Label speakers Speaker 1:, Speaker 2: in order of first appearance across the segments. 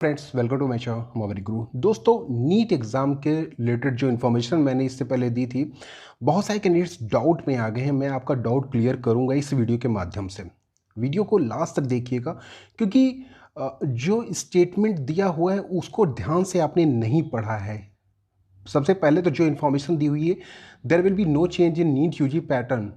Speaker 1: Friends, welcome to my channel mobile guru. दोस्तों, NEET exam के related जो इन्फॉर्मेशन मैंने इससे पहले दी थी, बहुत सारे कैंडिडेट्स डाउट में आ गए हैं। मैं आपका डाउट क्लियर करूंगा इस वीडियो के माध्यम से। वीडियो को लास्ट तक देखिएगा, क्योंकि जो स्टेटमेंट दिया हुआ है उसको ध्यान से आपने नहीं पढ़ा है। सबसे पहले तो जो इन्फॉर्मेशन दी हुई है, there will be no change in NEET UG pattern,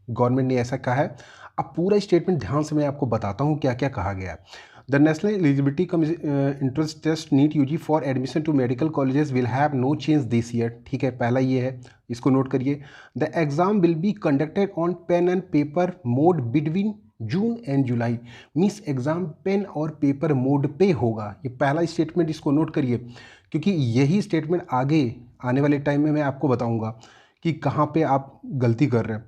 Speaker 1: government ने ऐसा कहा है। अब पूरा स्टेटमेंट ध्यान से मैं आपको बताता हूँ क्या क्या कहा गया है। The National Eligibility Entrance Test NEET UG for admission to medical colleges will have no change this year. ठीक है, पहला ये है, इसको नोट करिए। The exam will be conducted on pen and paper mode between June and July. Means exam pen और paper mode पे होगा। ये पहला स्टेटमेंट, इसको नोट करिए, क्योंकि यही स्टेटमेंट आगे आने वाले टाइम में मैं आपको बताऊंगा कि कहाँ पे आप गलती कर रहे हैं।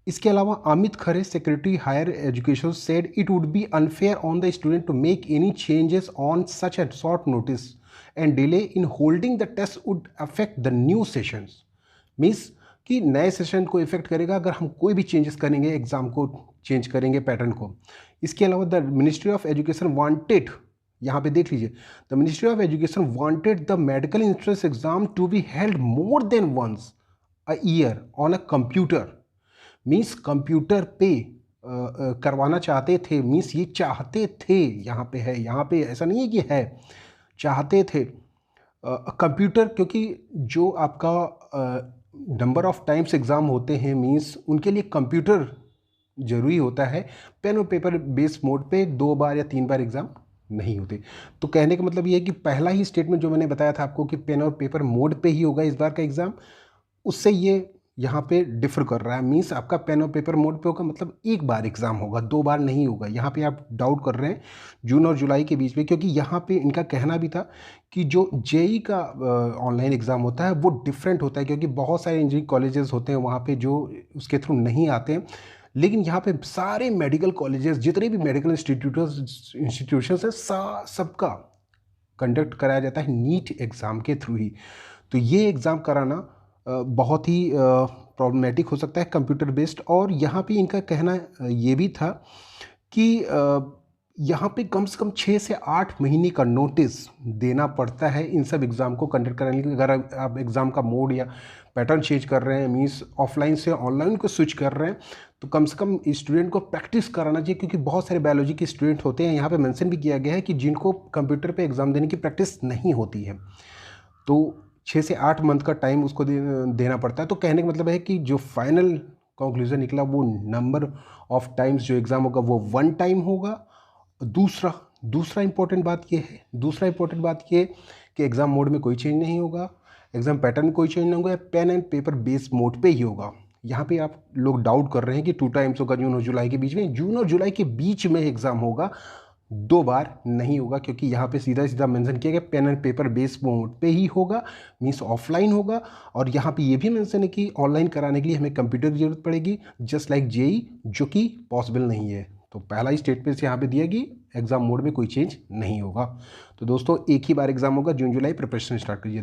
Speaker 1: इसके अलावा Amit Khare, secretary higher education, said it would be unfair on the student to make any changes on such a short notice and delay in holding the test would affect the new sessions. Means कि नए session को effect करेगा अगर हम कोई भी changes करेंगे, exam को चेंज करेंगे, पैटर्न को। इसके अलावा the ministry of education wanted, यहाँ पे देख लीजिए, the ministry of education wanted the medical entrance exam to be held more than once a year on a computer. Means computer पे करवाना चाहते थे। मीन्स ये चाहते थे, यहाँ पे है, यहाँ पे ऐसा नहीं है कि है, चाहते थे कंप्यूटर, क्योंकि जो आपका नंबर ऑफ टाइम्स एग्ज़ाम होते हैं, मीन्स उनके लिए कंप्यूटर ज़रूरी होता है। पेन और पेपर बेस मोड पे 2 बार या 3 बार एग्ज़ाम नहीं होते। तो कहने का मतलब ये है कि पहला ही स्टेटमेंट जो मैंने बताया था आपको कि पेन और पेपर मोड पे ही होगा इस बार का एग्ज़ाम, उससे ये यहाँ पे डिफर कर रहा है। मीन्स आपका पेन और पेपर मोड पे होगा, मतलब एक बार एग्ज़ाम होगा, 2 बार नहीं होगा। यहाँ पे आप डाउट कर रहे हैं जून और जुलाई के बीच में, क्योंकि यहाँ पे इनका कहना भी था कि जो जेई का ऑनलाइन एग्ज़ाम होता है वो डिफरेंट होता है, क्योंकि बहुत सारे इंजीनियरिंग कॉलेजेस होते हैं वहाँ पे जो उसके थ्रू नहीं आते हैं। लेकिन यहाँ पे सारे मेडिकल कॉलेजेस, जितने भी मेडिकल इंस्टीट्यूशंस हैं, सबका कंडक्ट कराया जाता है नीट एग्ज़ाम के थ्रू ही। तो ये एग्ज़ाम कराना बहुत ही प्रॉब्लमेटिक हो सकता है कंप्यूटर बेस्ड। और यहाँ पे इनका कहना ये भी था कि यहाँ पे कम से कम 6 से 8 महीने का नोटिस देना पड़ता है इन सब एग्ज़ाम को कंडक्ट कराने के लिए। अगर आप एग्ज़ाम का मोड या पैटर्न चेंज कर रहे हैं, मीन्स ऑफलाइन से ऑनलाइन को स्विच कर रहे हैं, तो कम से कम स्टूडेंट को प्रैक्टिस कराना चाहिए, क्योंकि बहुत सारे बायोलॉजी के स्टूडेंट होते हैं, यहाँ पे मेंशन भी किया गया है कि जिनको कंप्यूटर पे एग्ज़ाम देने की प्रैक्टिस नहीं होती है, तो 6 से 8 मंथ का टाइम उसको देना पड़ता है। तो कहने का मतलब है कि जो फाइनल कंक्लूजन निकला, वो नंबर ऑफ टाइम्स जो एग्ज़ाम होगा वो 1 टाइम होगा। दूसरा इंपॉर्टेंट बात ये है, कि एग्ज़ाम मोड में कोई चेंज नहीं होगा, एग्ज़ाम पैटर्न में कोई चेंज नहीं होगा, pen and paper base mode पे ही होगा। यहाँ पे आप लोग डाउट कर रहे हैं कि 2 टाइम्स होगा जून और जुलाई के बीच में। जून और जुलाई के बीच में एग्ज़ाम होगा, 2 बार नहीं होगा, क्योंकि यहाँ पे सीधा सीधा मेंशन किया गया pen and paper base mode पे ही होगा, मीन्स ऑफलाइन होगा। और यहाँ पे ये भी मेंशन है कि ऑनलाइन कराने के लिए हमें कंप्यूटर की जरूरत पड़ेगी, जस्ट लाइक जेई, जो कि पॉसिबल नहीं है। तो पहला ही स्टेटमेंट यहाँ पे दिया कि एग्जाम मोड में कोई चेंज नहीं होगा। तो दोस्तों, एक ही बार एग्जाम होगा, जून जुलाई, प्रिपरेशन स्टार्ट करिए।